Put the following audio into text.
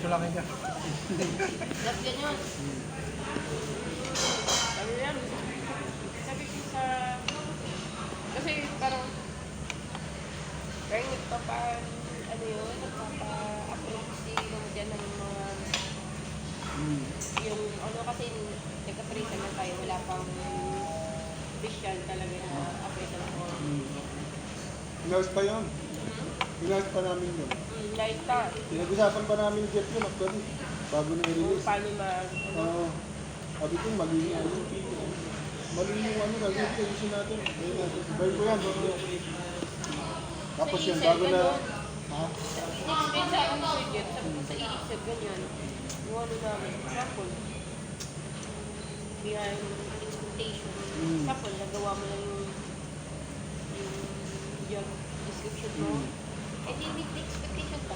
Dito lang kayo. Love ganyan. Sabi yan. Sabi ko sa... Kasi parang... Parang nagpapa... Ano yun? Nagpapa-approve si Mama dyan ng mga... Yung ano kasi nagka-prison na tayo. Wala pang official talaga na appraisal ko. Inayos pa yun. Inayos pa namin yun. Light pa. Pinag-usapan pa namin ni Jeff yun actually. Bago na Kung i-release. paano mag... Oo. Sabi ko, mali yung ano. Mali yung ano, ayusin natin. Ayun natin. Ibay ko yan. Tapos yun, bago na... Ha? Hindi sa akin ko yun. Sabi ko sa iisip, ganyan. Yung ano namin, sample. Behind expectation. Sample, nagawa mo lang yung job description mo. Eh, di meet the expectation pa.